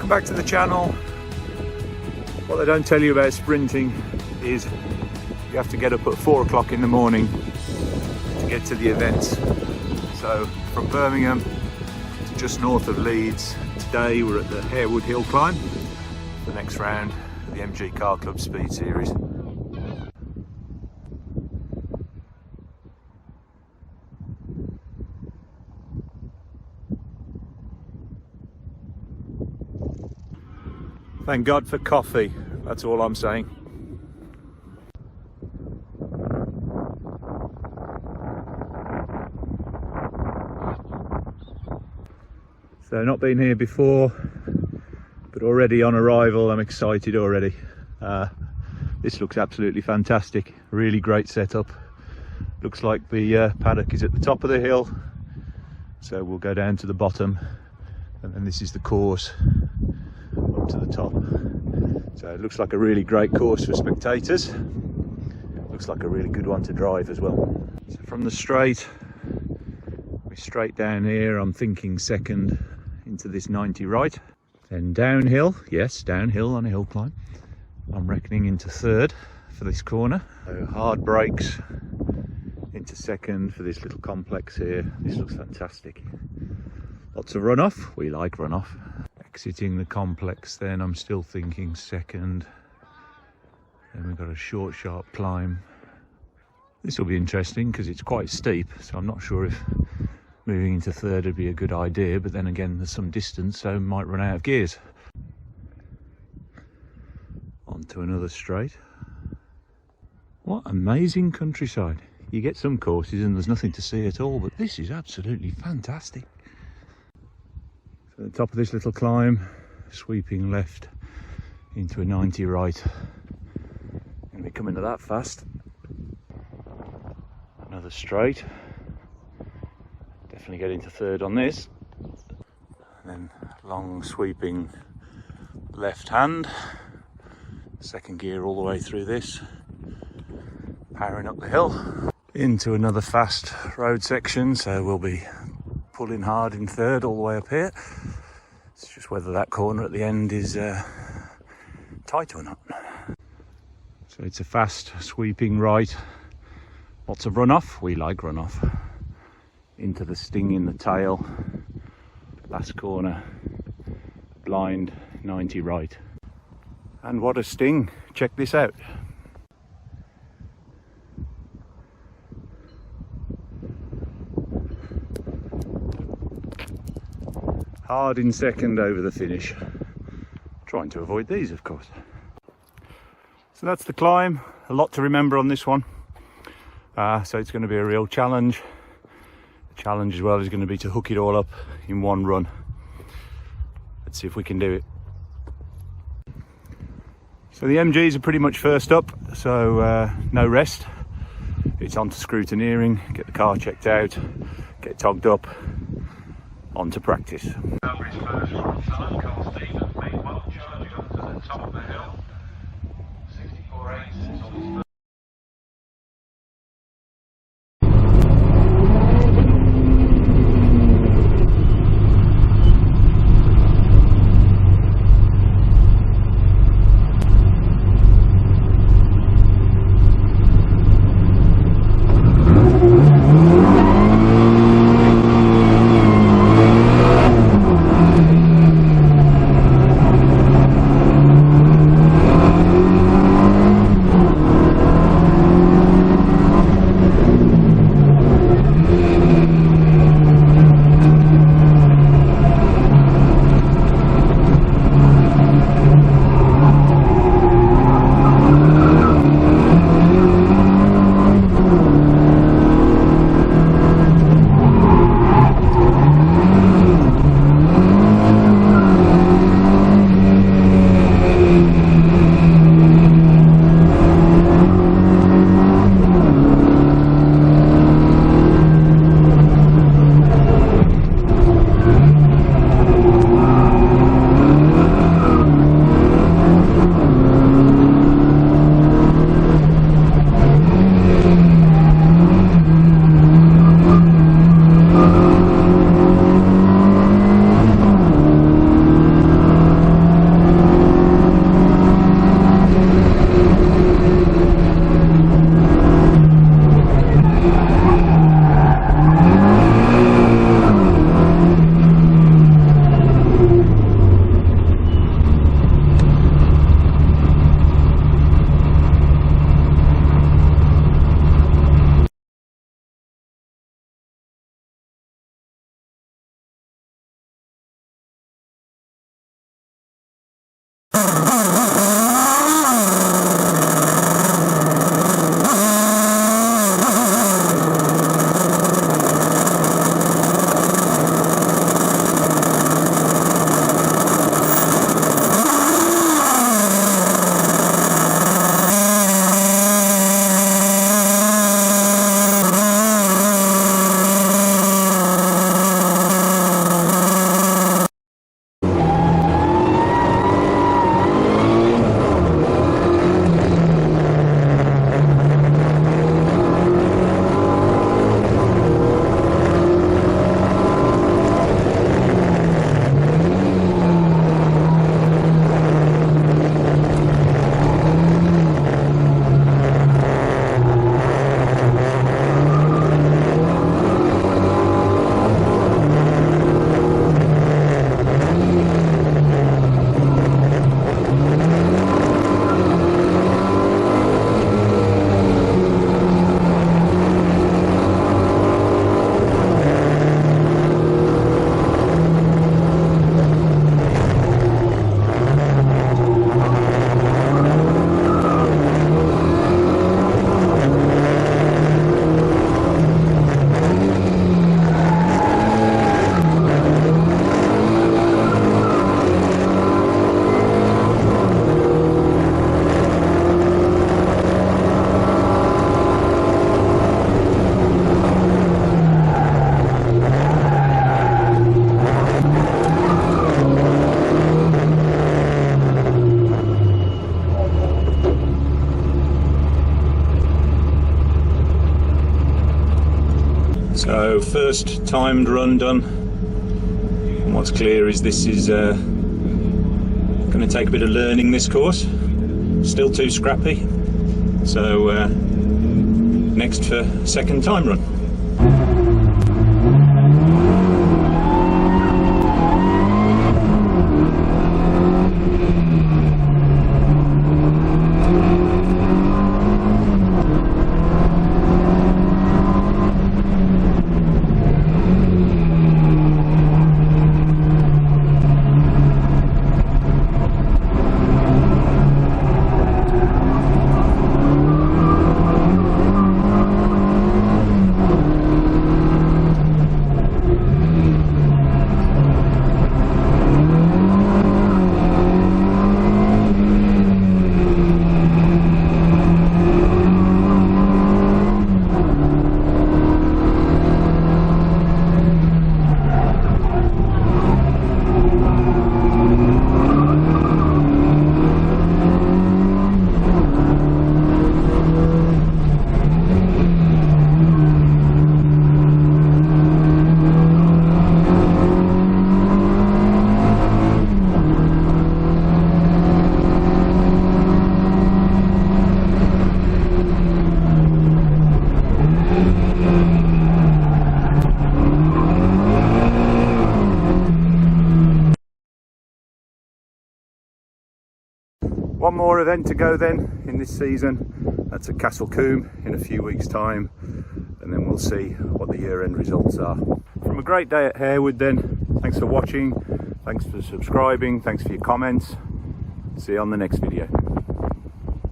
Welcome back to the channel. What they don't tell you about sprinting is you have to get up at 4 o'clock in the morning to get to the events. So from Birmingham to just north of Leeds, today we're at the Harewood Hillclimb, the next round of the MG Car Club Speed Series. Thank God for coffee, that's all I'm saying. So not been here before, but already on arrival I'm excited already. This looks absolutely fantastic, really great setup. Looks like the paddock is at the top of the hill, so we'll go down to the bottom and then this is the course up to the top. So it looks like a really great course for spectators. Looks like a really good one to drive as well. So from the straight, we're straight down here. I'm thinking second into this 90 right. Then downhill, yes, downhill on a hill climb. I'm reckoning into third for this corner. So hard brakes into second for this little complex here. This looks fantastic. Lots of runoff, we like runoff. Exiting the complex then, I'm still thinking second. Then we've got a short, sharp climb. This will be interesting because it's quite steep, so I'm not sure if moving into third would be a good idea, but then again there's some distance, so might run out of gears. On to another straight. What amazing countryside. You get some courses and there's nothing to see at all, but this is absolutely fantastic. So at the top of this little climb, sweeping left into a 90 right. Gonna be coming to that fast. Another straight. Definitely get into third on this. And then long sweeping left hand. Second gear all the way through this. Powering up the hill. Into another fast road section, so we'll be pulling hard in third all the way up here. It's just whether that corner at the end is tight or not. So it's a fast sweeping right. Lots of runoff, we like runoff. Into the sting in the tail. Last corner, blind 90 right. And what a sting, check this out. Hard in second over the finish. Trying to avoid these, of course. So that's the climb. A lot to remember on this one. So it's going to be a real challenge. The challenge as well is going to be to hook it all up in one run. Let's see if we can do it. So the MGs are pretty much first up, so no rest. It's on to scrutineering, get the car checked out, get togged up, on to practice. Average first from Sun, Carl Stevens, meanwhile charging up to the top of the hill. 64.8 on his first. So first timed run done, and what's clear is this is going to take a bit of learning, this course. Still too scrappy, so next for second time run. One more event to go then in this season. That's at Castle Combe in a few weeks' time, and then we'll see what the year-end results are. From a great day at Harewood then, thanks for watching, thanks for subscribing, thanks for your comments. See you on the next video.